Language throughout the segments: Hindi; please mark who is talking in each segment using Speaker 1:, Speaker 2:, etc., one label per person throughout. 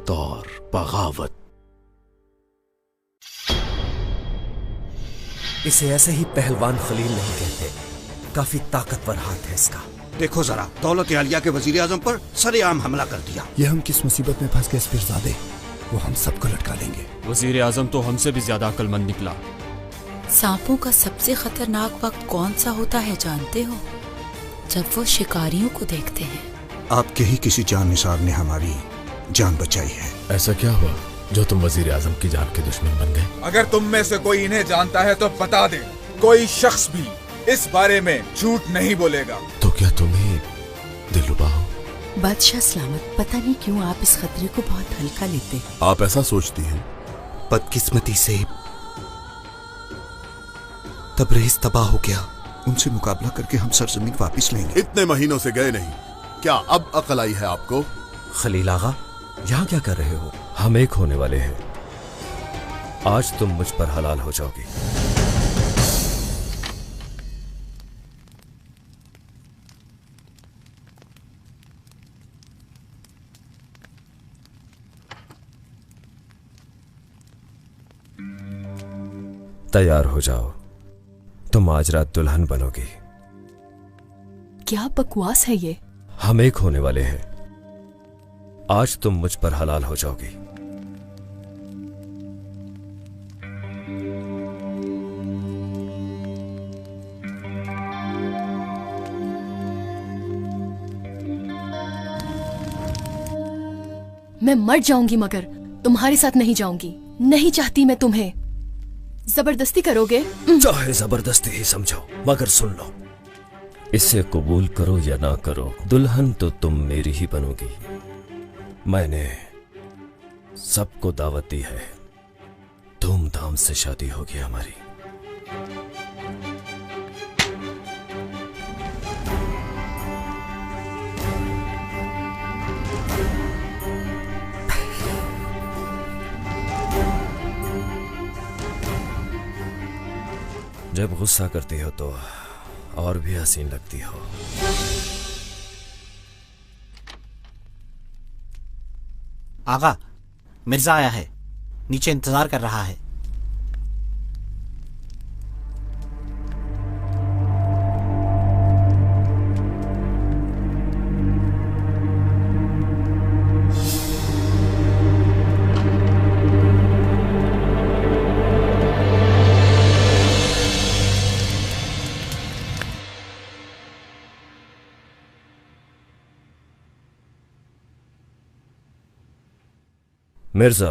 Speaker 1: जरारत और बगावत।
Speaker 2: इसे ऐसे ही पहलवान खलील नहीं कहते, काफी ताकतवर हाथ है इसका।
Speaker 3: देखो जरा, दौलत आलिया के वजीर आजम पर सरेआम हमला कर दिया।
Speaker 4: ये हम किस मुसीबत में फंस गए पीरजादे, वो हम सबको लटका देंगे।
Speaker 5: वजीर आजम तो हमसे भी ज्यादा अक्लमंद निकला।
Speaker 6: सांपों का सबसे खतरनाक वक्त कौन सा होता है जानते हो? जब वो शिकारियों को देखते हैं।
Speaker 3: आपके ही किसी जाननिसार ने हमारी जान बचाई है।
Speaker 1: ऐसा क्या हुआ जो तुम वजीर आजम की जान के दुश्मन बन गए?
Speaker 7: अगर तुम में से कोई इन्हें जानता है तो बता दे। कोई शख्स भी इस बारे में झूठ नहीं बोलेगा।
Speaker 1: तो क्या तुम्हें दिलरुबा हो?
Speaker 6: बादशाह सलामत, पता नहीं क्यों आप इस खतरे को बहुत हल्का लेते हैं।
Speaker 1: आप ऐसा सोचती हैं?
Speaker 2: बदकिस्मती से तबरेज तबाह हो गया।
Speaker 3: उनसे मुकाबला करके हम सरजमीन वापस लेंगे।
Speaker 1: इतने महीनों से गए नहीं, क्या अब अकल आई है आपको?
Speaker 2: खलील आगा, यहाँ क्या कर रहे हो?
Speaker 8: हम एक होने वाले हैं। आज तुम मुझ पर हलाल हो जाओगी। तैयार हो जाओ, तुम आज रात दुल्हन बनोगी।
Speaker 6: क्या बकवास है ये?
Speaker 8: हम एक होने वाले हैं। आज तुम मुझ पर हलाल हो जाओगी।
Speaker 6: मैं मर जाऊंगी मगर तुम्हारे साथ नहीं जाऊंगी। नहीं चाहती मैं तुम्हें। जबरदस्ती करोगे?
Speaker 8: चाहे जबरदस्ती ही समझो, मगर सुन लो, इसे कबूल करो या ना करो, दुल्हन तो तुम मेरी ही बनोगी। मैंने सबको दावत दी है, धूमधाम से शादी होगी हमारी। जब गुस्सा करती हो तो और भी हसीन लगती हो।
Speaker 2: आगा, मिर्जा आया है, नीचे इंतजार कर रहा है।
Speaker 8: मिर्जा,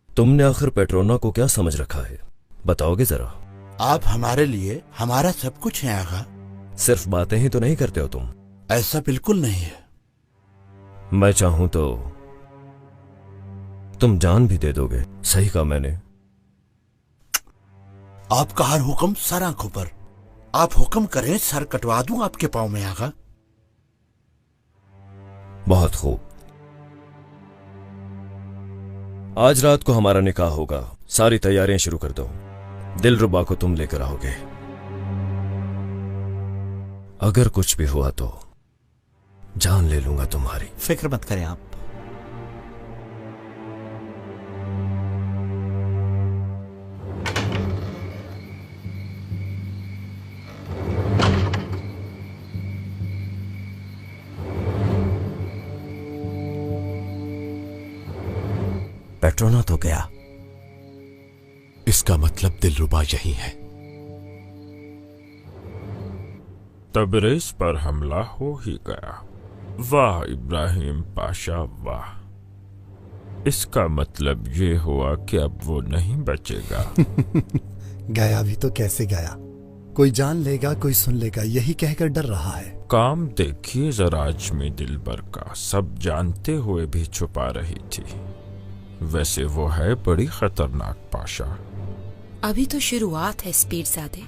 Speaker 8: तुमने आखिर पेट्रोना को क्या समझ रखा है, बताओगे जरा?
Speaker 9: आप हमारे लिए हमारा सब कुछ है आगा।
Speaker 8: सिर्फ बातें ही तो नहीं करते हो तुम।
Speaker 9: ऐसा बिल्कुल नहीं है।
Speaker 8: मैं चाहूं तो तुम जान भी दे दोगे। सही कहा मैंने।
Speaker 9: आपका हर हुक्म सर आंखों पर। आप हुक्म करें, सर कटवा दूं आपके पांव में आगा।
Speaker 8: बहुत खूब। आज रात को हमारा निकाह होगा। सारी तैयारियां शुरू कर दो। दिलरुबा को तुम लेकर आओगे। अगर कुछ भी हुआ तो जान ले लूंगा तुम्हारी।
Speaker 2: फिक्र मत करें आप।
Speaker 8: पेट्रोना तो गया।
Speaker 1: इसका मतलब दिलरुबा यही है।
Speaker 10: तबरेज पर हमला हो ही गया। वाह इब्राहिम पाशा वाह। इसका मतलब ये हुआ कि अब वो नहीं बचेगा।
Speaker 4: गया भी तो कैसे गया? कोई जान लेगा, कोई सुन लेगा, यही कहकर डर रहा है।
Speaker 10: काम देखिए जरा अजमी दिलबर का, सब जानते हुए भी छुपा रही थी। वैसे वो है बड़ी खतरनाक पाशा।
Speaker 6: अभी तो शुरुआत है पीरजादे।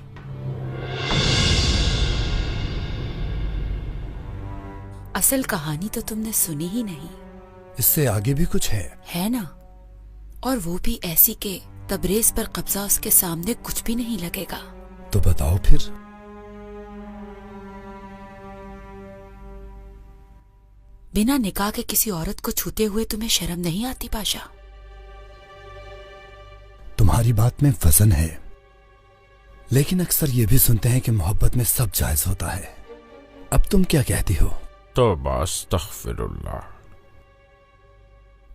Speaker 6: असल कहानी तो तुमने सुनी ही नहीं।
Speaker 4: इससे आगे भी कुछ है
Speaker 6: ना? और वो भी ऐसी के तबरेज पर कब्जा उसके सामने कुछ भी नहीं लगेगा।
Speaker 4: तो बताओ फिर।
Speaker 6: बिना निकाह के किसी औरत को छूते हुए तुम्हें शर्म नहीं आती पाशा?
Speaker 4: तुम्हारी बात में वजन है, लेकिन अक्सर ये भी सुनते हैं कि मोहब्बत में सब जायज होता है। अब तुम क्या कहती हो?
Speaker 10: तौबा अस्तगफिरुल्लाह।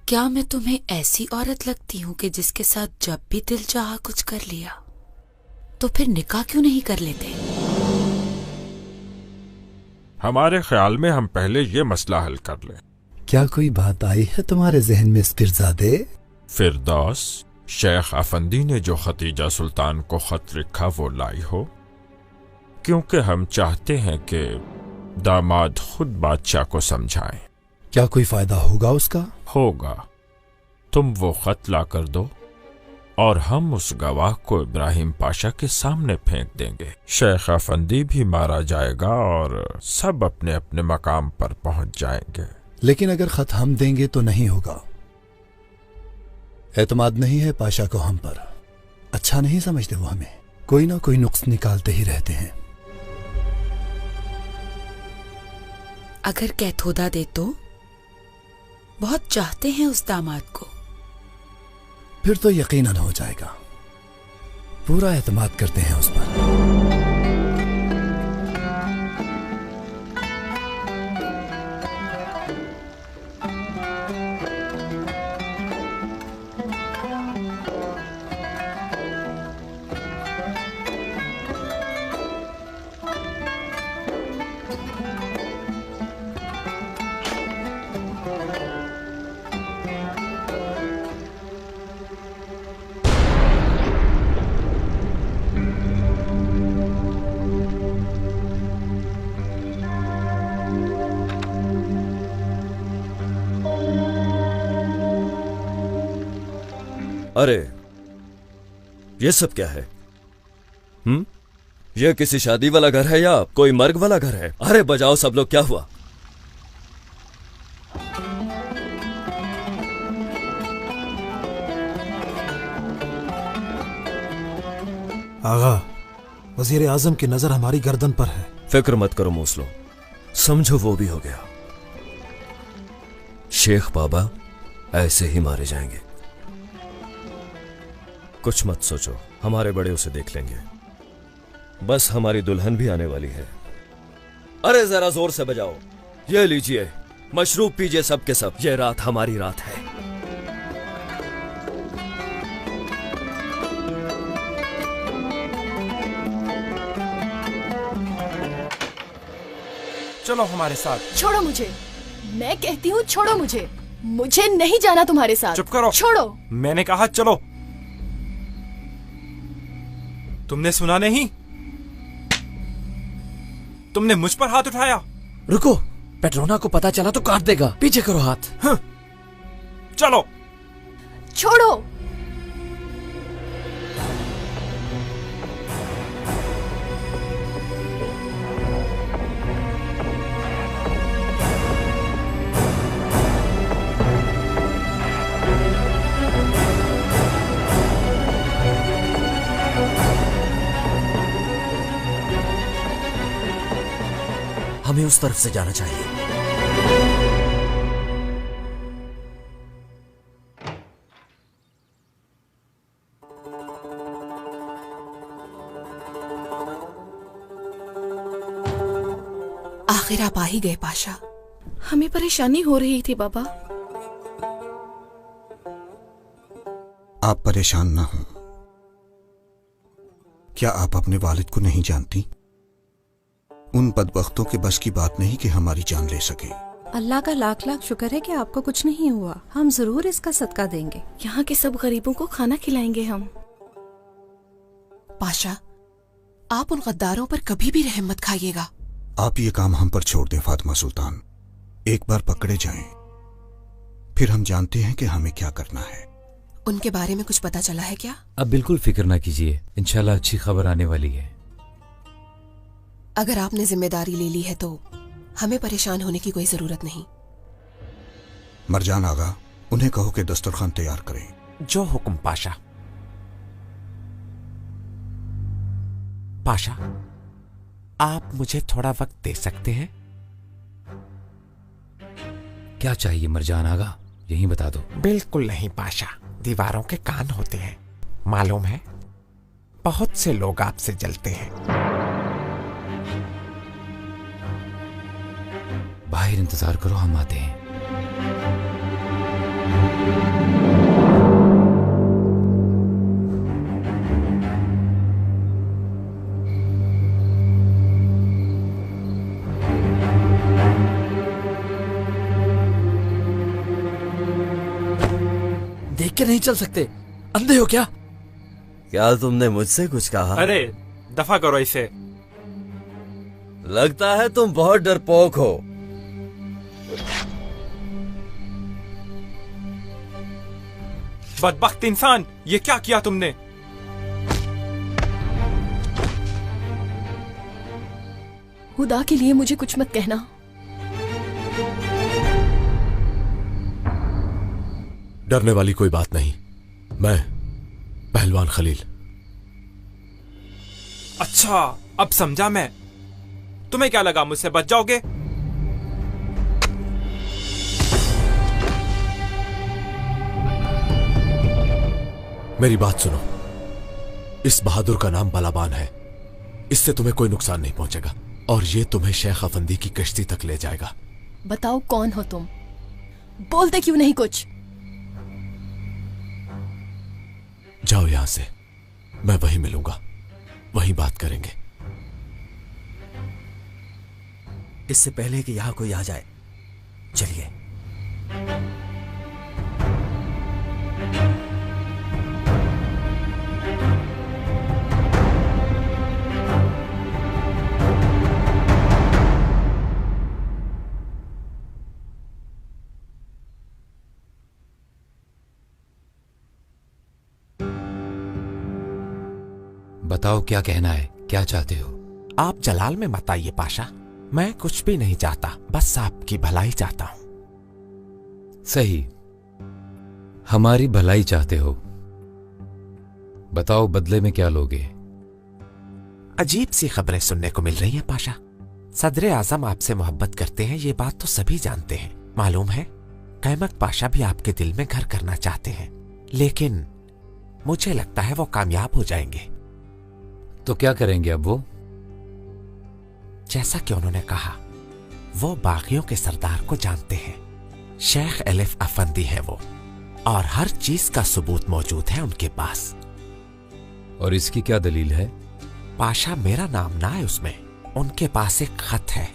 Speaker 6: क्या मैं तुम्हें ऐसी औरत लगती हूँ कि जिसके साथ जब भी दिल चाहा कुछ कर लिया? तो फिर निकाह क्यों नहीं कर लेते?
Speaker 10: हमारे ख्याल में हम पहले ये मसला हल कर लें।
Speaker 4: क्या कोई बात आई है तुम्हारे जहन में फिरजादे?
Speaker 10: फिरदौस, शेख अफंदी ने जो खतीजा सुल्तान को खत लिखा वो लाई हो, क्योंकि हम चाहते हैं कि दामाद खुद बादशाह को समझाएं।
Speaker 4: क्या कोई फायदा होगा उसका?
Speaker 10: होगा। तुम वो खत ला कर दो और हम उस गवाह को इब्राहिम पाशा के सामने फेंक देंगे। शेख अफंदी भी मारा जाएगा और सब अपने अपने मकाम पर पहुंच जाएंगे।
Speaker 4: लेकिन अगर खत हम देंगे तो नहीं होगा। एतमाद नहीं है पाशा को हम पर। अच्छा नहीं समझते वो हमें। कोई ना कोई नुक्स निकालते ही रहते हैं।
Speaker 6: अगर कैथोदा दे तो? बहुत चाहते हैं उस दामाद को।
Speaker 4: फिर तो यकीनन हो जाएगा। पूरा एतमाद करते हैं उस पर।
Speaker 8: अरे ये सब क्या है? ये किसी शादी वाला घर है या कोई मर्ग वाला घर है? अरे बजाओ सब लोग, क्या हुआ?
Speaker 11: आगा, वजीर आजम की नजर हमारी गर्दन पर है।
Speaker 8: फिक्र मत करो मूसलो, समझो वो भी हो गया। शेख बाबा ऐसे ही मारे जाएंगे। कुछ मत सोचो, हमारे बड़े उसे देख लेंगे। बस हमारी दुल्हन भी आने वाली है। अरे जरा जोर से बजाओ। ये लीजिए, मशरूब पीजिए सब के सब। ये रात हमारी रात है।
Speaker 5: चलो हमारे साथ।
Speaker 12: छोड़ो मुझे, मैं कहती हूँ छोड़ो मुझे। मुझे नहीं जाना तुम्हारे साथ।
Speaker 5: चुप करो।
Speaker 12: छोड़ो।
Speaker 5: मैंने कहा चलो। तुमने सुना नहीं? तुमने मुझ पर हाथ उठाया।
Speaker 2: रुको, पेट्रोना को पता चला तो काट देगा। पीछे करो हाथ।
Speaker 5: चलो।
Speaker 12: छोड़ो।
Speaker 2: हमें उस तरफ से जाना चाहिए।
Speaker 6: आखिर आप आ ही गए पाशा।
Speaker 12: हमें परेशानी हो रही थी बाबा।
Speaker 3: आप परेशान ना हो। क्या आप अपने वालिद को नहीं जानती? उन बदबख्तों के बस की बात नहीं कि हमारी जान ले सके।
Speaker 13: अल्लाह का लाख लाख शुक्र है कि आपको कुछ नहीं हुआ। हम जरूर इसका सदका देंगे।
Speaker 12: यहाँ के सब गरीबों को खाना खिलाएंगे हम।
Speaker 6: पाशा, आप उन गद्दारों पर कभी भी रहम मत खाइएगा।
Speaker 3: आप ये काम हम पर छोड़ दें फातिमा सुल्तान। एक बार पकड़े जाएं, फिर हम जानते हैं कि हमें क्या करना है।
Speaker 6: उनके बारे में कुछ पता चला है क्या?
Speaker 1: अब बिल्कुल फिक्र ना कीजिए, इंशाल्लाह अच्छी खबर आने वाली है।
Speaker 6: अगर आपने जिम्मेदारी ले ली है तो हमें परेशान होने की कोई जरूरत नहीं।
Speaker 3: मरजान आगा, उन्हें कहो कि दस्तरखान तैयार करें।
Speaker 2: जो हुक्म पाशा। पाशा, आप मुझे थोड़ा वक्त दे सकते हैं?
Speaker 4: क्या चाहिए मरजान आगा, यही बता दो।
Speaker 14: बिल्कुल नहीं पाशा, दीवारों के कान होते हैं, मालूम है? बहुत से लोग आपसे जलते हैं।
Speaker 4: बाहर इंतजार करो, हम आते हैं।
Speaker 8: देख के नहीं चल सकते, अंधे हो क्या? क्या तुमने मुझसे कुछ कहा?
Speaker 5: अरे दफा करो इसे।
Speaker 8: लगता है तुम बहुत डरपोक हो।
Speaker 5: बदबख्त इंसान, ये क्या किया तुमने?
Speaker 12: खुदा के लिए मुझे कुछ मत कहना।
Speaker 1: डरने वाली कोई बात नहीं, मैं पहलवान खलील।
Speaker 5: अच्छा, अब समझा मैं। तुम्हें क्या लगा मुझसे बच जाओगे?
Speaker 1: मेरी बात सुनो, इस बहादुर का नाम बलाबान है, इससे तुम्हें कोई नुकसान नहीं पहुंचेगा और ये तुम्हें शेख अफंदी की कश्ती तक ले जाएगा।
Speaker 12: बताओ कौन हो तुम? बोलते क्यों नहीं कुछ?
Speaker 1: जाओ यहां से, मैं वहीं मिलूंगा, वहीं बात करेंगे।
Speaker 8: इससे पहले कि यहां कोई आ जाए, चलिए।
Speaker 4: बताओ क्या कहना है, क्या चाहते हो?
Speaker 14: आप जलाल में मत आइए पाशा, मैं कुछ भी नहीं चाहता, बस आपकी भलाई चाहता हूं।
Speaker 4: सही, हमारी भलाई चाहते हो। बताओ बदले में क्या लोगे?
Speaker 14: अजीब सी खबरें सुनने को मिल रही हैं पाशा। सदर आजम आपसे मोहब्बत करते हैं, ये बात तो सभी जानते हैं। मालूम है, कैमक पाशा भी आपके दिल में घर करना चाहते हैं, लेकिन मुझे लगता है वो कामयाब हो जाएंगे।
Speaker 4: तो क्या करेंगे अब वो?
Speaker 14: जैसा कि उन्होंने कहा, वो बागियों के सरदार को जानते हैं, शेख एलिफ अफंदी है वो, और हर चीज का सबूत मौजूद है उनके पास।
Speaker 4: और इसकी क्या दलील है?
Speaker 14: पाशा, मेरा नाम ना है उसमें, उनके पास एक खत है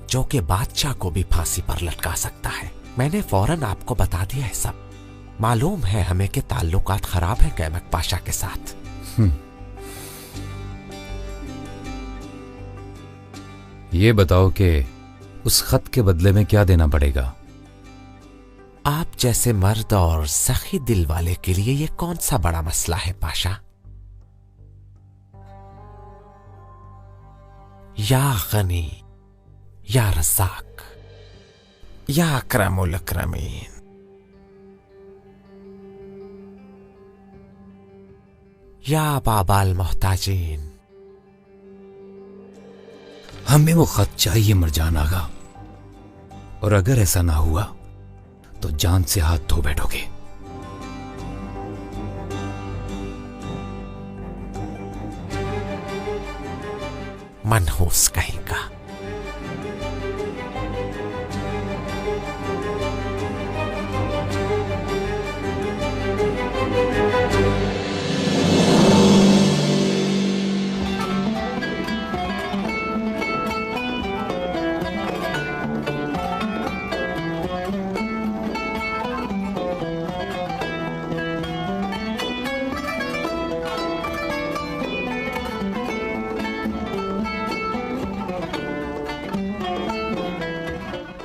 Speaker 14: जो कि बादशाह को भी फांसी पर लटका सकता है। मैंने फौरन आपको बता दिया है सब। मालूम है हमें के ताल्लुकात खराब है कैमक पाशा के साथ।
Speaker 4: ये बताओ कि उस खत के बदले में क्या देना पड़ेगा?
Speaker 14: आप जैसे मर्द और सखी दिल वाले के लिए ये कौन सा बड़ा मसला है पाशा। या गनी, या रज़ाक, या अकरमुल अकरमीन। या बाबाल मोहताजीन।
Speaker 4: हमें वो खत चाहिए मरजान आगा, और अगर ऐसा ना हुआ तो जान से हाथ धो बैठोगे।
Speaker 14: मनहूस कहीं का।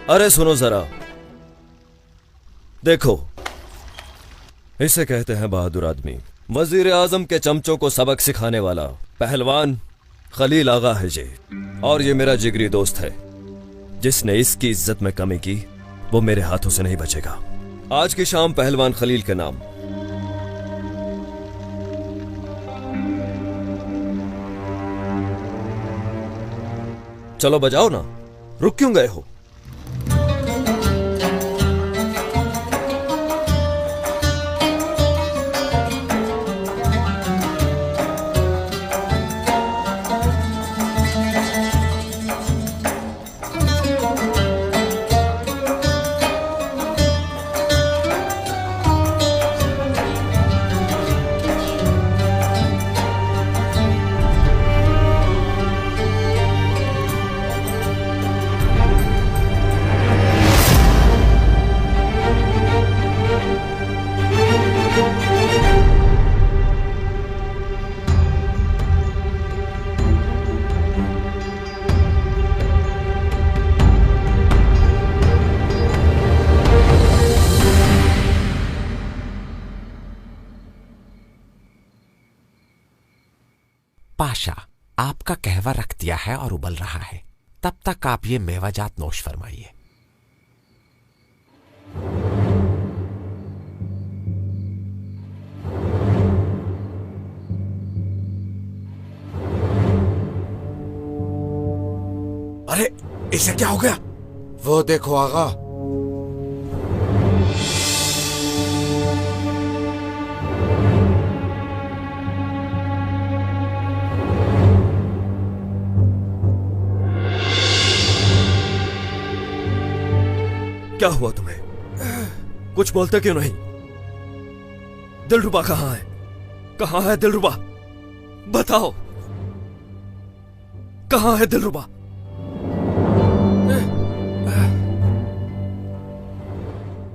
Speaker 8: अरे सुनो जरा, देखो, इसे कहते हैं बहादुर आदमी। वजीर आजम के चमचों को सबक सिखाने वाला पहलवान खलील आगा है ये, और ये मेरा जिगरी दोस्त है। जिसने इसकी इज्जत में कमी की वो मेरे हाथों से नहीं बचेगा। आज की शाम पहलवान खलील के नाम। चलो बजाओ ना, रुक क्यों गए हो?
Speaker 14: पाशा, आपका कहवा रख दिया है और उबल रहा है, तब तक आप ये मेवाजात नोश फरमाइए।
Speaker 1: अरे इसे क्या हो गया?
Speaker 9: वो देखो आगा।
Speaker 8: क्या हुआ तुम्हें? कुछ बोलते क्यों नहीं? दिलरुबा कहाँ है? कहाँ है दिलरुबा? बताओ, कहाँ है दिलरुबा?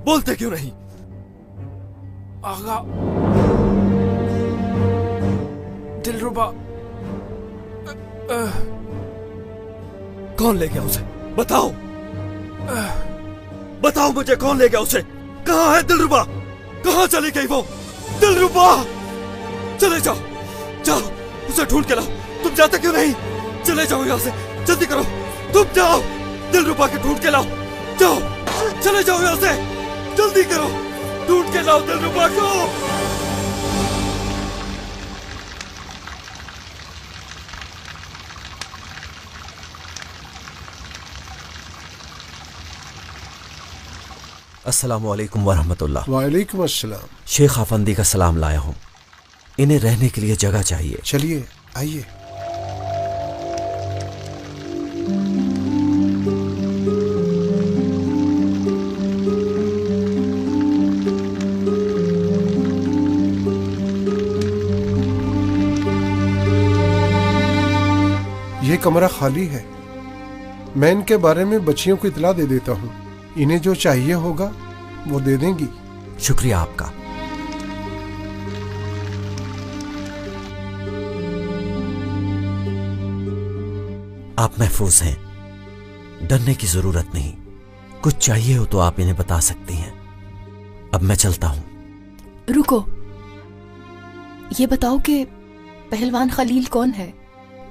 Speaker 8: बोलते क्यों नहीं?
Speaker 5: आगा, दिलरुबा
Speaker 8: कौन ले गया उसे? बताओ, बताओ मुझे, कौन ले गया उसे? कहाँ है दिलरुबा? कहाँ चली गई वो? दिलरुबा, चले जाओ, जाओ उसे ढूंढ के लाओ। तुम जाते क्यों नहीं? चले जाओ यहाँ से, जल्दी करो, तुम जाओ, दिलरुबा के ढूंढ के लाओ। जाओ, चले जाओ यहाँ से, जल्दी करो, ढूंढ के लाओ दिलरुबा को।
Speaker 15: अस्सलामुअलैकुम वरहमतुल्लाह।
Speaker 11: वालेकुम अस्सलाम।
Speaker 15: शेख अफंदी का सलाम लाया हूँ। इन्हें रहने के लिए जगह चाहिए।
Speaker 11: चलिए आइए। ये कमरा खाली है। मैं इनके बारे में बच्चियों को इतला दे देता हूँ। इन्हें जो चाहिए होगा वो दे देंगी।
Speaker 15: शुक्रिया आपका। आप महफूज हैं, डरने की जरूरत नहीं। कुछ चाहिए हो तो आप इन्हें बता सकती हैं। अब मैं चलता हूं।
Speaker 12: रुको, ये बताओ कि पहलवान खलील कौन है,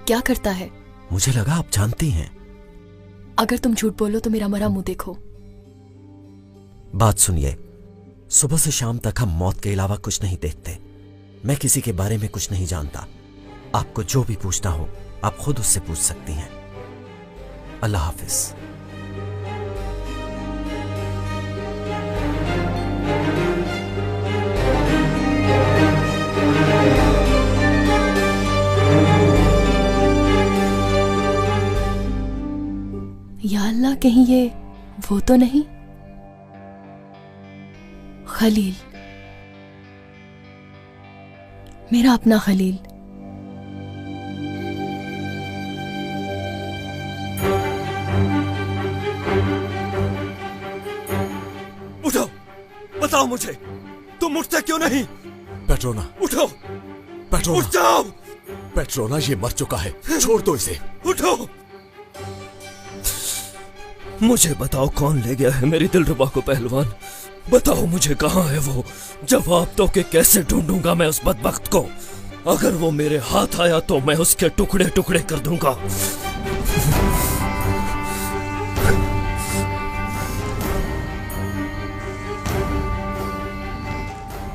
Speaker 12: क्या करता है?
Speaker 15: मुझे लगा आप जानती हैं।
Speaker 12: अगर तुम झूठ बोलो तो मेरा मरा मुंह देखो।
Speaker 15: बात सुनिए, सुबह से शाम तक हम मौत के अलावा कुछ नहीं देखते। मैं किसी के बारे में कुछ नहीं जानता। आपको जो भी पूछना हो आप खुद उससे पूछ सकती हैं। अल्लाह हाफिज।
Speaker 12: या अल्लाह, कहीं ये वो तो नहीं? खलील, मेरा अपना खलील।
Speaker 8: उठो, बताओ मुझे, तुम उठते क्यों नहीं?
Speaker 1: पेट्रोना,
Speaker 8: उठो,
Speaker 1: पेट्रोना,
Speaker 8: उठ जाओ।
Speaker 1: पेट्रोना, ये मर चुका है, छोड़ दो इसे।
Speaker 8: उठो, मुझे बताओ कौन ले गया है मेरी दिलरुबा को? पहलवान, बताओ मुझे, कहाँ है वो? जवाब दो कि कैसे ढूंढूंगा मैं उस बदबख्त को। अगर वो मेरे हाथ आया तो मैं उसके टुकड़े टुकड़े कर दूंगा।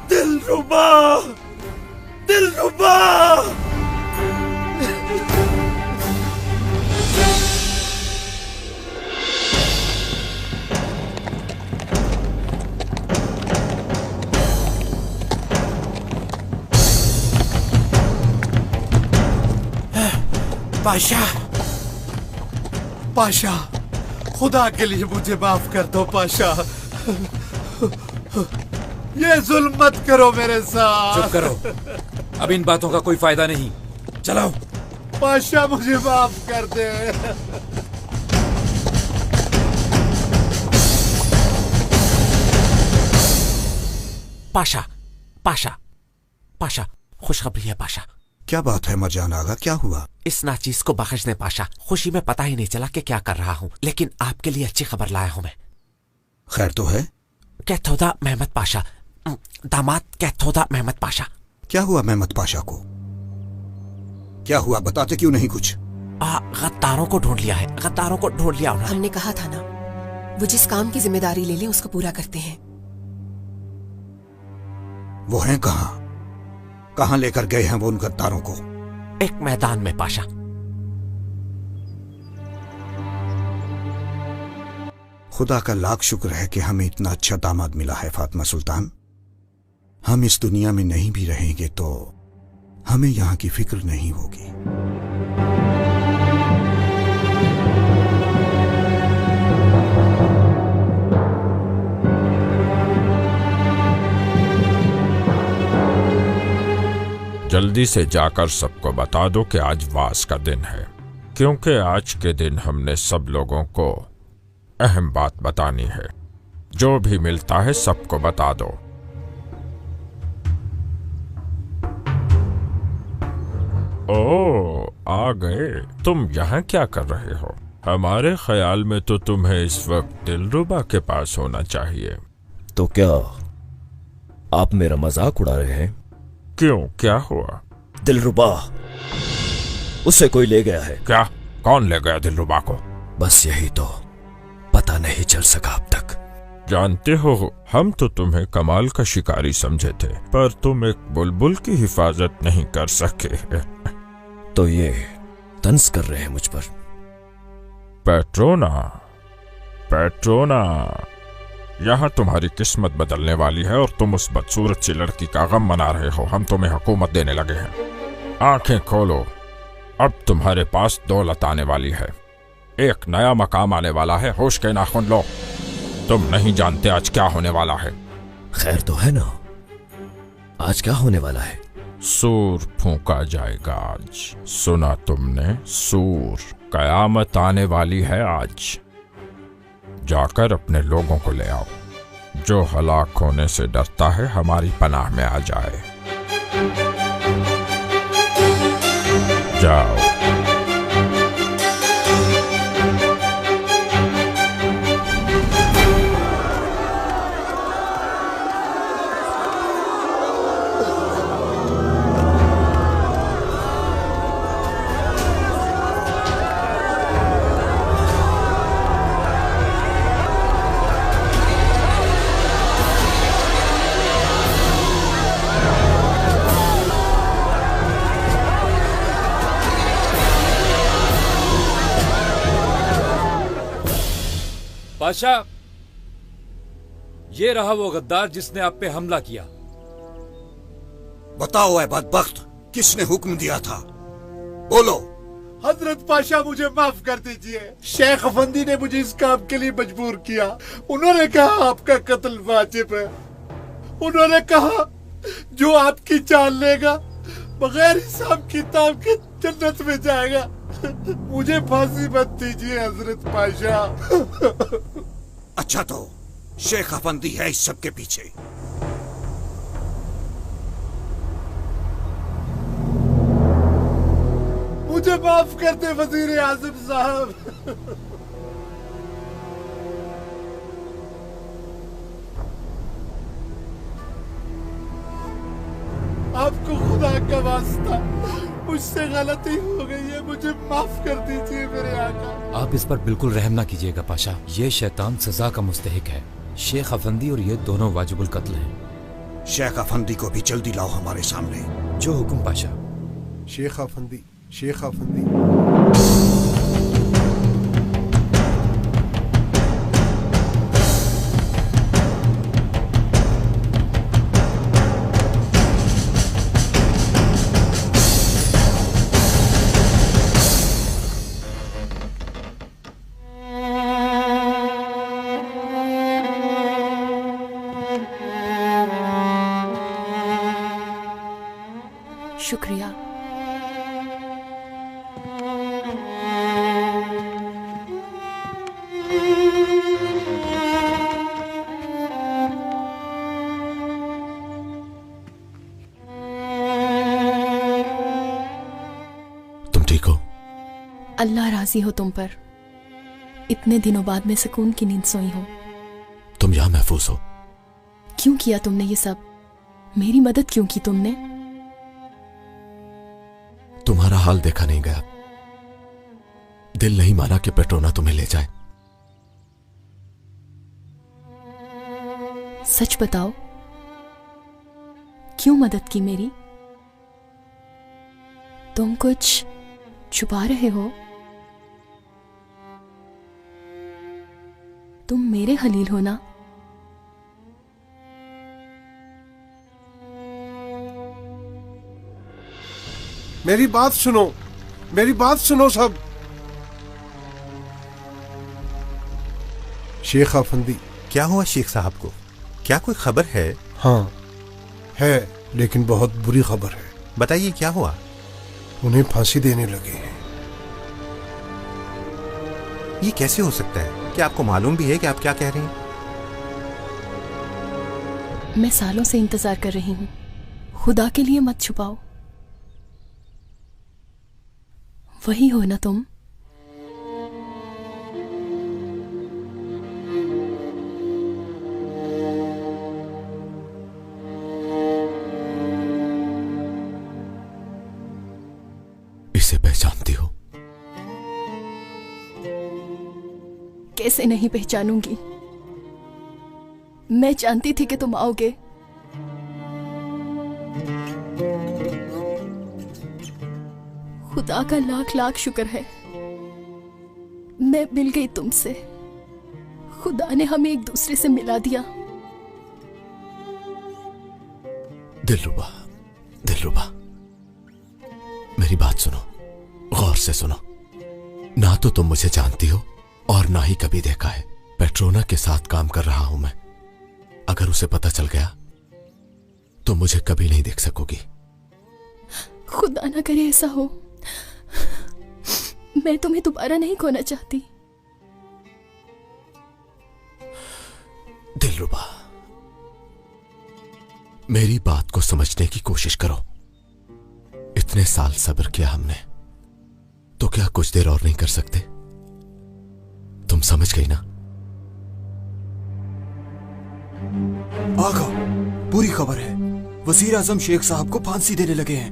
Speaker 8: दिलरुबा, दिलरुबा।
Speaker 9: पाशा, पाशा, खुदा के लिए मुझे माफ कर दो पाशा। ये जुल्म मत करो मेरे साथ।
Speaker 16: चुप करो, अब इन बातों का कोई फायदा नहीं। चलाओ।
Speaker 9: पाशा, मुझे माफ कर दे।
Speaker 14: पाशा, पाशा, पाशा, खुशखबरी है पाशा।
Speaker 3: क्या बात है मरजान आगा, क्या हुआ?
Speaker 14: इस नाचीज को बख्श दे पाशा। खुशी में पता ही नहीं चला कि क्या कर रहा हूँ, लेकिन आपके लिए अच्छी खबर लाया हूँ मैं।
Speaker 3: खैर तो है?
Speaker 14: कैथोदा मेहमद पाशा, दामाद कैथोदा मेहमद पाशा।
Speaker 3: क्या हुआ मेहमद पाशा को? क्या हुआ, बताते क्यों नहीं कुछ?
Speaker 14: गद्दारों को ढूंढ लिया है, गद्दारों को ढूंढ लिया उन्होंने।
Speaker 17: हमने कहा था ना, वो जिस काम की जिम्मेदारी ले लें उसको पूरा करते हैं।
Speaker 3: वो हैं कहाँ? कहाँ लेकर गए हैं वो उन गद्दारों को?
Speaker 14: एक मैदान में पाशा।
Speaker 3: खुदा का लाख शुक्र है कि हमें इतना अच्छा दामाद मिला है फातिमा सुल्तान। हम इस दुनिया में नहीं भी रहेंगे तो हमें यहां की फिक्र नहीं होगी।
Speaker 10: जल्दी से जाकर सबको बता दो कि आज वास का दिन है, क्योंकि आज के दिन हमने सब लोगों को अहम बात बतानी है। जो भी मिलता है सबको बता दो। ओ, आ गए। तुम यहाँ क्या कर रहे हो? हमारे ख्याल में तो तुम्हें इस वक्त दिलरुबा के पास होना चाहिए।
Speaker 8: तो क्या आप मेरा मजाक उड़ा रहे हैं?
Speaker 10: क्यों, क्या हुआ?
Speaker 8: दिलरुबा, उसे कोई ले गया है।
Speaker 10: क्या? कौन ले गया दिलरुबा को?
Speaker 8: बस यही तो पता नहीं चल सका अब तक।
Speaker 10: जानते हो, हम तो तुम्हें कमाल का शिकारी समझे थे, पर तुम एक बुलबुल की हिफाजत नहीं कर सके।
Speaker 8: तो ये तंज कर रहे हैं मुझ पर?
Speaker 10: पेट्रोना, पेट्रोना, यहाँ तुम्हारी किस्मत बदलने वाली है और तुम उस बदसूरत सी लड़की का गम मना रहे हो। हम तुम्हें हुकूमत देने लगे हैं। आंखें खोलो, अब तुम्हारे पास दौलत आने वाली है, एक नया मकाम आने वाला है। होश के नाखून लो, तुम नहीं जानते आज क्या होने वाला है।
Speaker 8: खैर तो है ना, आज क्या होने वाला है?
Speaker 10: सूर फूंका जाएगा आज। सुना तुमने? सूर। कयामत आने वाली है आज। जाकर अपने लोगों को ले आओ। जो हलाक होने से डरता है हमारी पनाह में आ जाए। जाओ।
Speaker 16: बादशाह, ये रहा वो गद्दार जिसने आप पे हमला किया।
Speaker 3: बताओ ऐ बदबख्त, किसने हुक्म दिया था? बोलो।
Speaker 18: हजरत पाशा, मुझे माफ कर दीजिए। शेख अफंदी ने मुझे इस काम के लिए मजबूर किया। उन्होंने कहा आपका कत्ल वाजिब है। उन्होंने कहा जो आपकी जान लेगा बगैर हिसाब किताब के जन्नत में जाएगा। मुझे फांसी मत दीजिए हजरत पाशा।
Speaker 3: अच्छा, तो शेख अफंदी है इस सब के पीछे?
Speaker 18: मुझे माफ कर दे वजीर आजम साहब। आपको खुदा का वास्ता, मुझसे गलती हो गई है, मुझे माफ कर दीजिए मेरे आका।
Speaker 16: आप इस पर बिल्कुल रहम ना कीजिएगा पाशा। ये शैतान सजा का मुस्तहिक है। शेख अफंदी और ये दोनों वाजिबुल कत्ल हैं।
Speaker 3: शेख अफंदी को भी जल्दी लाओ हमारे सामने।
Speaker 16: जो हुक्म पाशा।
Speaker 11: शेख अफंदी, शेख अफंदी।
Speaker 12: शुक्रिया।
Speaker 1: तुम ठीक हो?
Speaker 12: अल्लाह राजी हो तुम पर। इतने दिनों बाद मैं सुकून की नींद सोई हूं।
Speaker 1: तुम यहां महफूज हो।
Speaker 12: क्यों किया तुमने ये सब? मेरी मदद क्यों की तुमने?
Speaker 1: तुम्हारा हाल देखा नहीं गया। दिल नहीं माना कि पेट्रोना तुम्हें ले जाए।
Speaker 12: सच बताओ, क्यों मदद की मेरी? तुम कुछ छुपा रहे हो? तुम मेरे खलील हो ना?
Speaker 11: मेरी बात सुनो, मेरी बात सुनो सब। शेख अफंदी।
Speaker 3: क्या हुआ शेख साहब को? क्या कोई खबर है?
Speaker 11: हाँ है, लेकिन बहुत बुरी खबर है।
Speaker 3: बताइए क्या हुआ?
Speaker 11: उन्हें फांसी देने लगे हैं।
Speaker 3: ये कैसे हो सकता है? क्या आपको मालूम भी है कि आप क्या कह रहे हैं?
Speaker 12: मैं सालों से इंतजार कर रही हूं। खुदा के लिए मत छुपाओ। वही हो ना तुम?
Speaker 1: इसे पहचानती हो?
Speaker 12: कैसे नहीं पहचानूंगी? मैं जानती थी कि तुम आओगे। खुदा का लाख लाख शुक्र है, मैं मिल गई तुमसे। खुदा ने हमें एक दूसरे से मिला दिया।
Speaker 1: दिलरुबा, दिलरुबा, मेरी बात सुनो, गौर से सुनो। ना तो तुम मुझे जानती हो और ना ही कभी देखा है। पेट्रोना के साथ काम कर रहा हूं मैं। अगर उसे पता चल गया तो मुझे कभी नहीं देख सकोगी।
Speaker 12: खुदा ना करे ऐसा हो। मैं तुम्हें दोबारा नहीं खोना चाहती।
Speaker 1: दिलरुबा, मेरी बात को समझने की कोशिश करो। इतने साल सब्र किया हमने, तो क्या कुछ देर और नहीं कर सकते? तुम समझ गई ना?
Speaker 19: आका, पूरी खबर है। वजीर आजम शेख साहब को फांसी देने लगे हैं।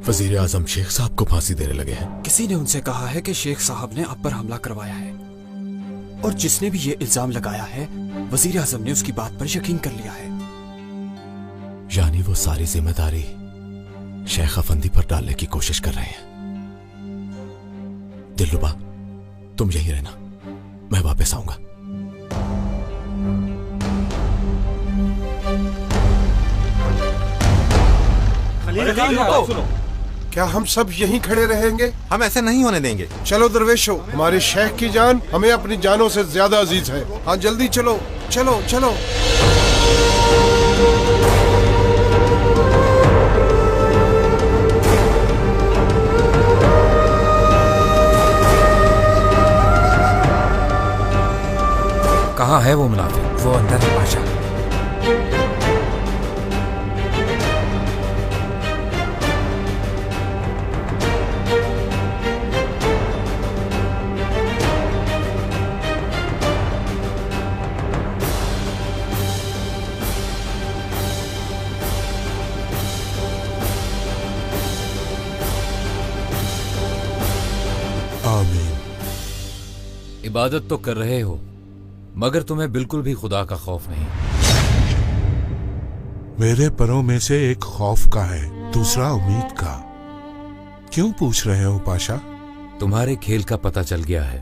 Speaker 1: वजीर आजम शेख साहब को फांसी देने लगे हैं?
Speaker 19: किसी ने उनसे कहा है कि शेख साहब ने आप पर हमला करवाया है, और जिसने भी ये इल्जाम लगाया है, वजीर आजम ने उसकी बात पर यकीन कर लिया है।
Speaker 1: यानी वो सारी जिम्मेदारी शेख अफंदी पर डालने की कोशिश कर रहे हैं। दिलरुबा, तुम यहीं रहना, मैं वापस आऊंगा।
Speaker 11: क्या हम सब यहीं खड़े रहेंगे?
Speaker 3: हम ऐसे नहीं होने देंगे।
Speaker 11: चलो दरवेशो, हमारे शेख की जान हमें अपनी जानों से ज्यादा अजीज है। हाँ जल्दी चलो, चलो चलो।
Speaker 16: कहाँ है वो मुनाफिक?
Speaker 14: वो अंदर है पाशा।
Speaker 20: आमीन।
Speaker 16: इबादत तो कर रहे हो, मगर तुम्हें बिल्कुल भी खुदा का खौफ नहीं।
Speaker 20: मेरे परों में से एक खौफ का है, दूसरा उम्मीद का। क्यों पूछ रहे हो पाशा?
Speaker 16: तुम्हारे खेल का पता चल गया है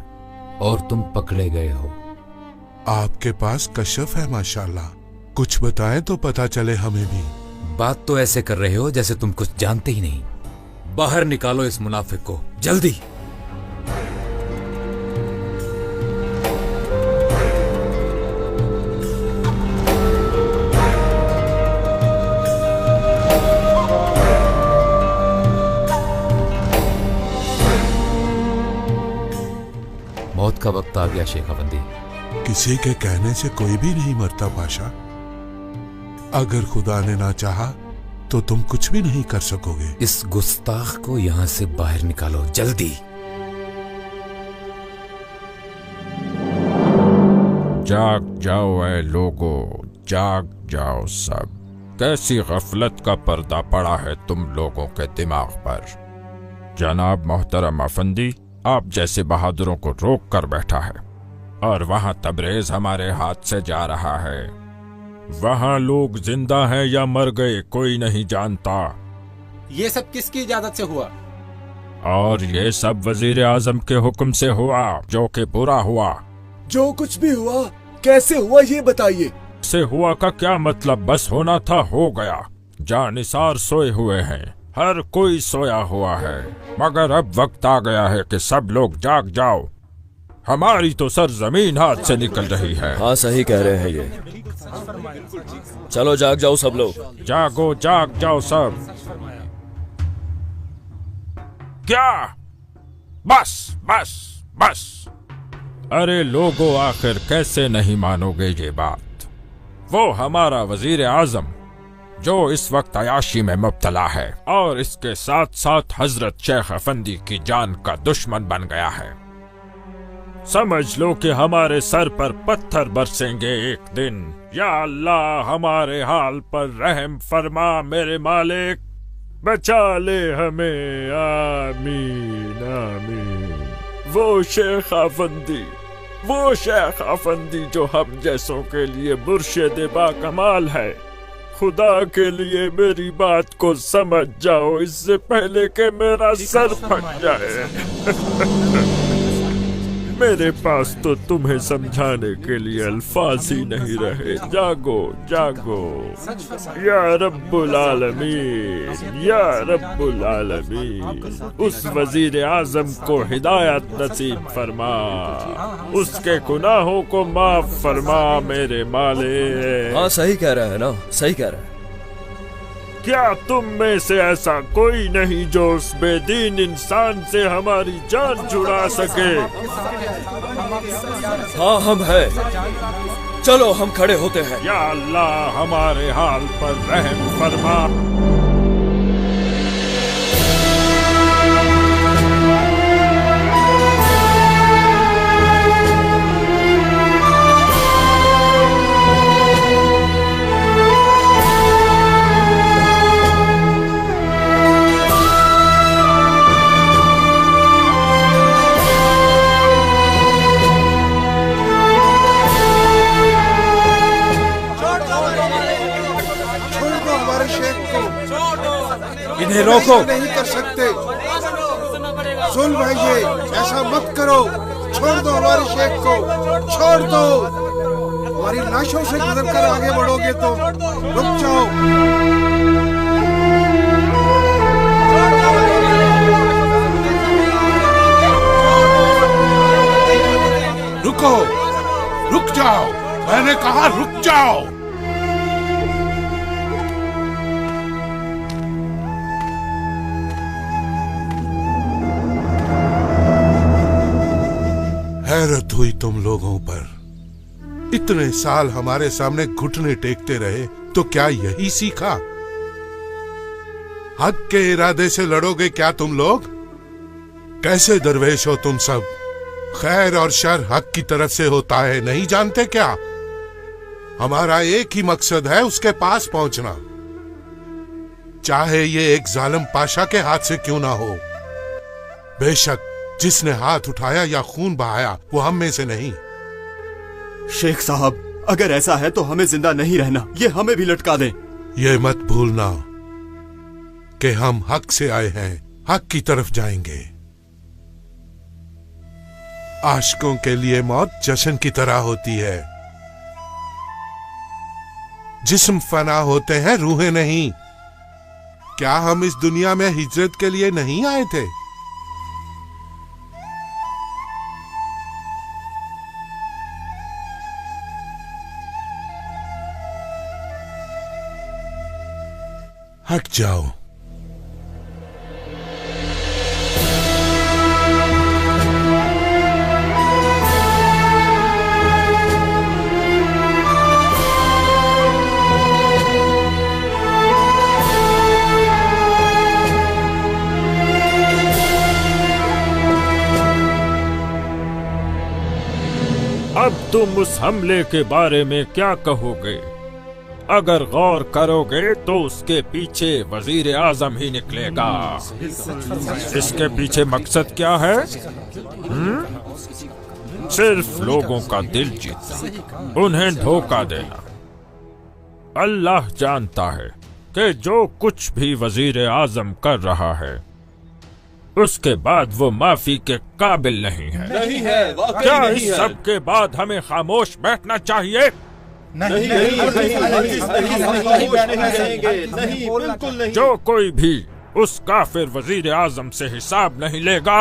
Speaker 16: और तुम पकड़े गए हो।
Speaker 20: आपके पास कशफ है माशाल्लाह। कुछ बताएं तो पता चले हमें भी।
Speaker 16: बात तो ऐसे कर रहे हो जैसे तुम कुछ जानते ही नहीं। बाहर निकालो इस मुनाफिक को, जल्दी। मौत का वक्त आ गया शेख अफंदी।
Speaker 20: किसी के कहने से कोई भी नहीं मरता पाशा। अगर खुदा ने ना चाहा तो तुम कुछ भी नहीं कर सकोगे।
Speaker 16: इस गुस्ताख को यहां से बाहर निकालो, जल्दी।
Speaker 10: जाग जाओ ऐ लोगो, जाग जाओ सब। कैसी गफलत का पर्दा पड़ा है तुम लोगों के दिमाग पर। जनाब मोहतरम अफंदी आप जैसे बहादुरों को रोक कर बैठा है, और वहां तबरेज हमारे हाथ से जा रहा है। वहां लोग जिंदा हैं या मर गए कोई नहीं जानता।
Speaker 2: ये सब किसकी इजाजत से हुआ?
Speaker 10: और ये सब वजीर आजम के हुक्म से हुआ, जो कि बुरा हुआ।
Speaker 1: जो कुछ भी हुआ कैसे हुआ ये बताइए।
Speaker 10: से हुआ का क्या मतलब? बस होना था हो गया। जानिसार सोए हुए हैं, हर कोई सोया हुआ है, मगर अब वक्त आ गया है कि सब लोग जाग जाओ। हमारी तो सर जमीन हाथ से निकल रही है।
Speaker 8: हाँ सही कह रहे हैं ये। चलो जाग जाओ सब लोग।
Speaker 10: जागो जाग जाओ सब। क्या? बस बस बस। अरे लोगों आखिर कैसे नहीं मानोगे ये बात? वो हमारा वजीर आजम जो इस वक्त अयाशी में मुब्तला है और इसके साथ साथ हजरत शेख अफंदी की जान का दुश्मन बन गया है। समझ लो कि हमारे सर पर पत्थर बरसेंगे एक दिन। या अल्लाह हमारे हाल पर रहम फरमा मेरे मालिक, बचा ले हमें, आमीन आमीन। वो शेख अफंदी जो हम जैसों के लिए मुर्शिद बाकमाल है। खुदा के लिए मेरी बात को समझ जाओ इससे पहले कि मेरा सर फट जाए। मेरे पास तो तुम्हें समझाने के लिए अल्फाज ही नहीं रहे। जागो जागो या रब्बुल आलमीन, या रब्बुल आलमीन। उस वजीर आजम को हिदायत नसीब फरमा, उसके गुनाहों को माफ फरमा मेरे मालिक।
Speaker 8: हाँ सही कह रहा है ना, सही कह रहा है।
Speaker 10: क्या तुम में से ऐसा कोई नहीं जो उस बेदीन इंसान से हमारी जान छुड़ा सके?
Speaker 8: हाँ हम हैं। चलो हम खड़े होते हैं।
Speaker 10: या अल्लाह हमारे हाल पर रहम फरमा।
Speaker 18: इन्हें रोको। नहीं कर सकते। सुन भाई ये ऐसा मत करो। छोड़ दो हमारे शेख को, छोड़ दो। हमारी लाशों से गुजर कर आगे बढ़ोगे तो रुक जाओ।
Speaker 20: रुको, रुक जाओ। मैंने कहा रुक जाओ। हैरत हुई तुम लोगों पर। इतने साल हमारे सामने घुटने टेकते रहे तो क्या यही सीखा? हक के इरादे से लड़ोगे क्या तुम लोग? कैसे दरवेश हो तुम सब? खैर और शर हक की तरफ से होता है, नहीं जानते क्या? हमारा एक ही मकसद है, उसके पास पहुंचना, चाहे ये एक जालिम पाशा के हाथ से क्यों ना हो। बेशक जिसने हाथ उठाया या खून बहाया वो हम में से नहीं।
Speaker 19: शेख साहब अगर ऐसा है तो हमें जिंदा नहीं रहना, ये हमें भी लटका दें।
Speaker 20: ये मत भूलना कि हम हक से आए हैं, हक की तरफ जाएंगे। आशिकों के लिए मौत जश्न की तरह होती है। जिस्म फना होते हैं, रूहें नहीं। क्या हम इस दुनिया में हिजरत के लिए नहीं आए थे? हट जाओ।
Speaker 10: अब तुम उस हमले के बारे में क्या कहोगे? अगर गौर करोगे तो उसके पीछे वजीर आजम ही निकलेगा। इसके पीछे मकसद क्या है? सिर्फ लोगों का दिल जीतना, उन्हें धोखा देना। अल्लाह जानता है कि जो कुछ भी वजीर आजम कर रहा है उसके बाद वो माफी के काबिल नहीं है।
Speaker 7: नहीं है, वाकई
Speaker 10: क्या
Speaker 7: नहीं
Speaker 10: इस
Speaker 7: है।
Speaker 10: सब के बाद हमें खामोश बैठना चाहिए?
Speaker 7: नहीं, बिल्कुल नहीं।
Speaker 10: जो कोई भी उस काफिर वजीर आजम से हिसाब नहीं लेगा,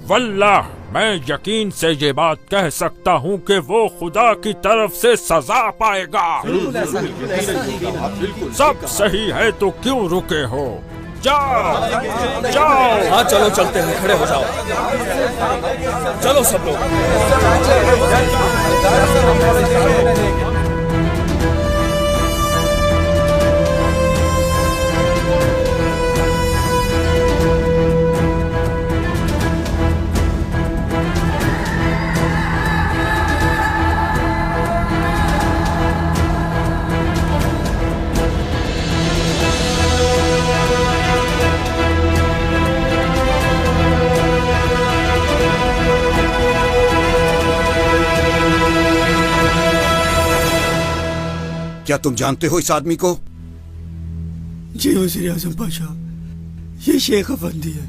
Speaker 10: वल्लाह मैं यकीन से ये बात कह सकता हूँ कि वो खुदा की तरफ से सजा पाएगा। सब सही है तो क्यों रुके हो? जाओ जाओ।
Speaker 8: हाँ चलो चलते हैं, खड़े हो जाओ। चलो सब लोग।
Speaker 3: क्या तुम जानते हो इस आदमी को?
Speaker 21: जी वज़ीर आज़म पाशा, ये शेख अफंदी है।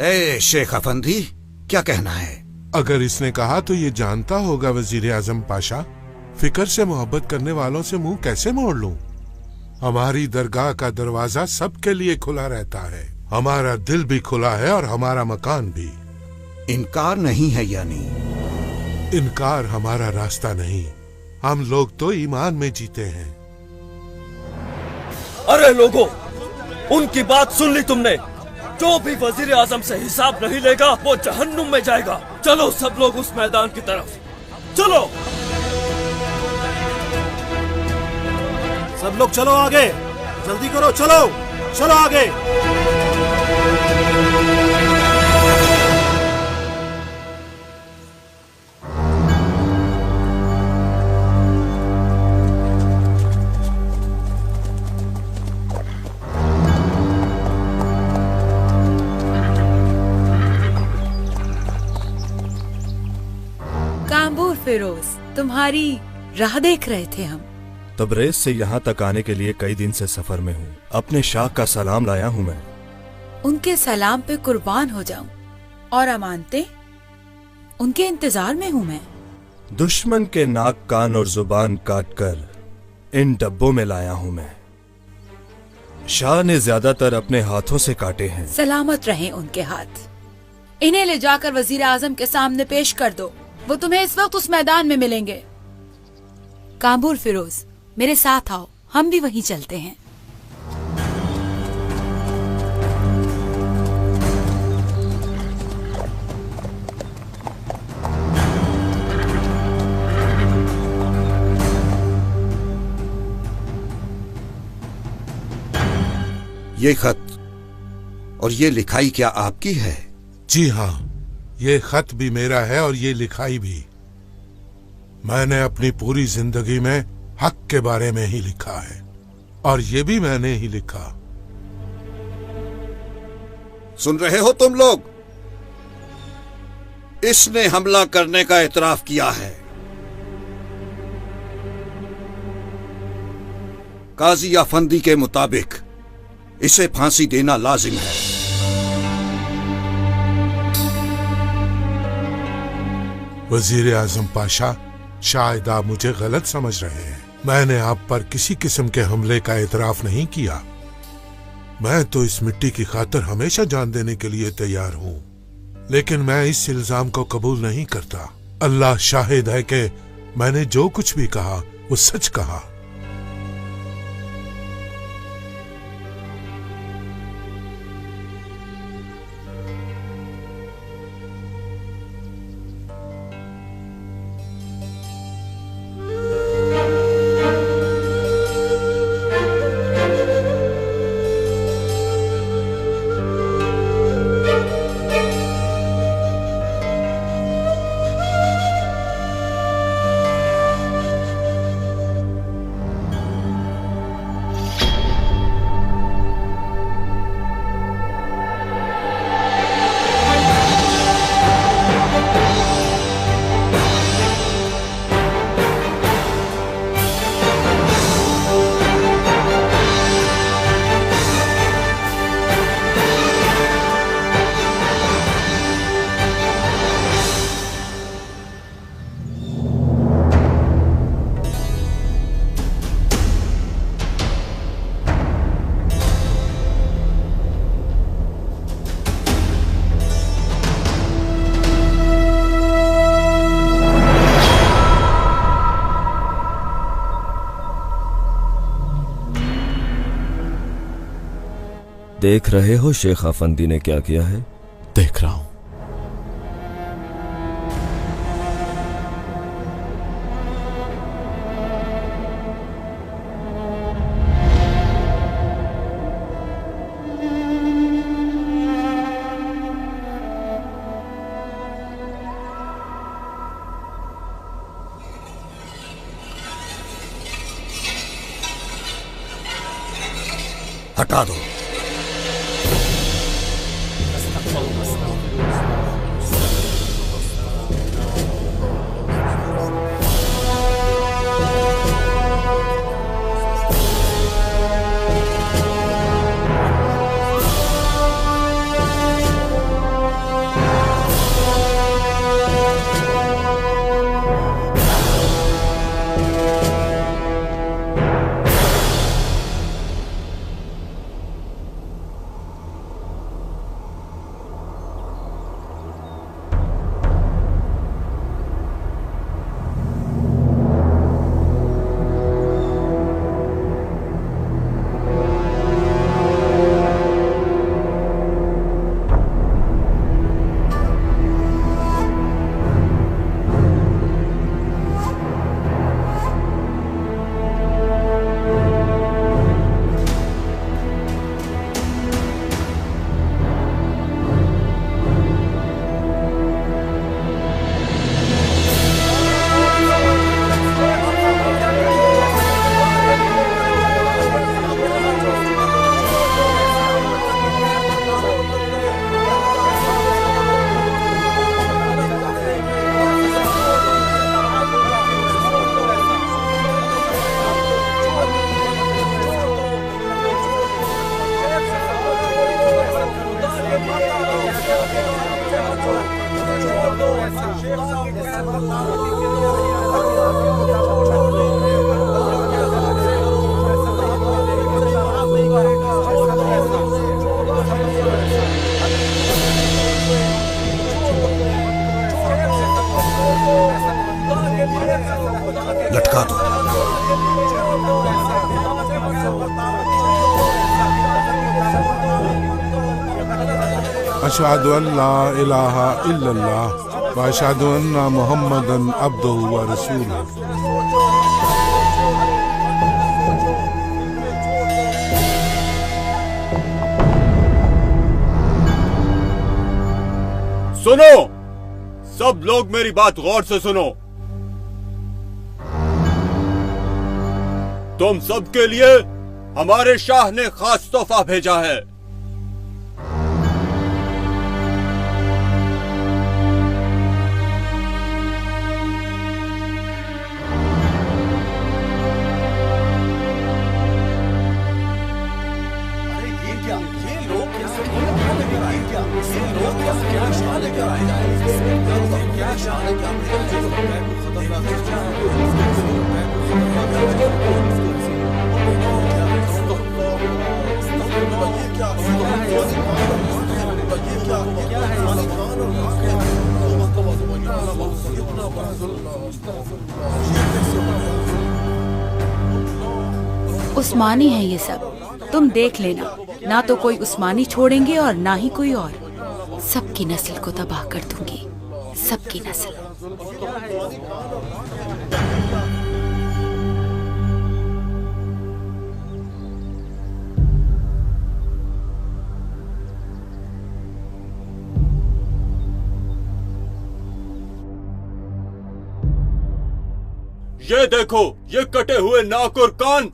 Speaker 3: ए शेख अफंदी, क्या कहना है?
Speaker 20: अगर इसने कहा तो ये जानता होगा वजीर आजम पाशा। फिक्र से मोहब्बत करने वालों से मुंह कैसे मोड़ लूं? हमारी दरगाह का दरवाजा सबके लिए खुला रहता है। हमारा दिल भी खुला है और हमारा मकान भी।
Speaker 3: इनकार नहीं है यानी?
Speaker 20: इनकार हमारा रास्ता नहीं। हम लोग तो ईमान में जीते हैं।
Speaker 8: अरे लोगों, उनकी बात सुन ली तुमने? जो भी वजीर आजम से हिसाब नहीं लेगा वो जहन्नुम में जाएगा। चलो सब लोग उस मैदान की तरफ चलो।
Speaker 2: सब लोग चलो आगे, जल्दी करो, चलो चलो आगे।
Speaker 6: कांबूर फिरोज, तुम्हारी राह देख रहे थे हम।
Speaker 4: तबरेज से यहाँ तक आने के लिए कई दिन से सफर में हूँ। अपने शाह का सलाम लाया हूँ मैं।
Speaker 6: उनके सलाम पे कुर्बान हो जाऊं। और अमानते, उनके इंतजार में हूँ मैं।
Speaker 4: दुश्मन के नाक, कान और जुबान काटकर इन डब्बों में लाया हूँ मैं। शाह ने ज्यादातर अपने हाथों से काटे हैं।
Speaker 6: सलामत रहें उनके हाथ। इन्हें ले जाकर वजीर आजम के सामने पेश कर दो। वो तुम्हें इस वक्त उस मैदान में मिलेंगे। कांबूर फिरोज, मेरे साथ आओ, हम भी वहीं चलते हैं।
Speaker 3: ये खत और ये लिखाई क्या आपकी है?
Speaker 20: जी हाँ, ये खत भी मेरा है और ये लिखाई भी। मैंने अपनी पूरी जिंदगी में हक के बारे में ही लिखा है और ये भी मैंने ही लिखा।
Speaker 3: सुन रहे हो तुम लोग? इसने हमला करने का इतराफ किया है। काजी अफंदी के मुताबिक इसे फांसी देना लाजिम है।
Speaker 20: वजीर आजम पाशा, शायद आप मुझे गलत समझ रहे हैं। मैंने आप पर किसी किस्म के हमले का इतराफ नहीं किया। मैं तो इस मिट्टी की खातिर हमेशा जान देने के लिए तैयार हूँ, लेकिन मैं इस इल्जाम को कबूल नहीं करता। अल्लाह शाहिद है कि मैंने जो कुछ भी कहा वो सच कहा।
Speaker 8: देख रहे हो शेख अफंदी ने क्या किया है?
Speaker 1: देख रहा हूं।
Speaker 3: हटा दो। लटका दो।
Speaker 20: अशहदु अल्ला इलाहा इल्लल्लाह व अशहदु अन्ना मुहम्मदन अब्दुहु व रसूलुहु।
Speaker 13: सुनो, सब लोग मेरी बात गौर से सुनो। तुम सबके लिए हमारे शाह ने खास तोहफा भेजा है।
Speaker 6: उस्मानी है ये सब, तुम देख लेना। ना तो कोई उस्मानी छोड़ेंगे और ना ही कोई और। सबकी नस्ल को तबाह कर दूंगी, सबकी नस्ल।
Speaker 13: ये देखो, ये कटे हुए नाक और कान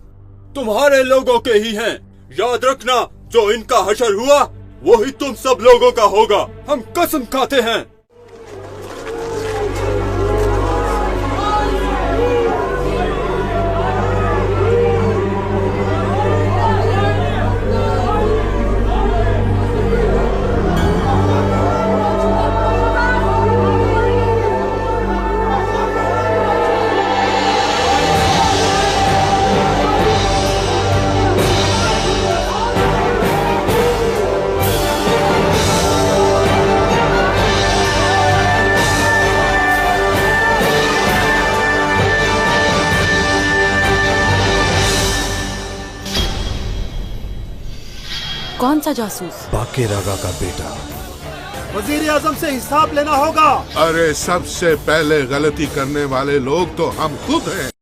Speaker 13: तुम्हारे लोगों के ही हैं। याद रखना, जो इनका हशर हुआ वही तुम सब लोगों का होगा। हम कसम खाते हैं।
Speaker 6: कौन सा जासूस?
Speaker 4: बाके रागा का बेटा।
Speaker 18: वजीर आजम से हिसाब लेना होगा।
Speaker 20: अरे सबसे पहले गलती करने वाले लोग तो हम खुद हैं।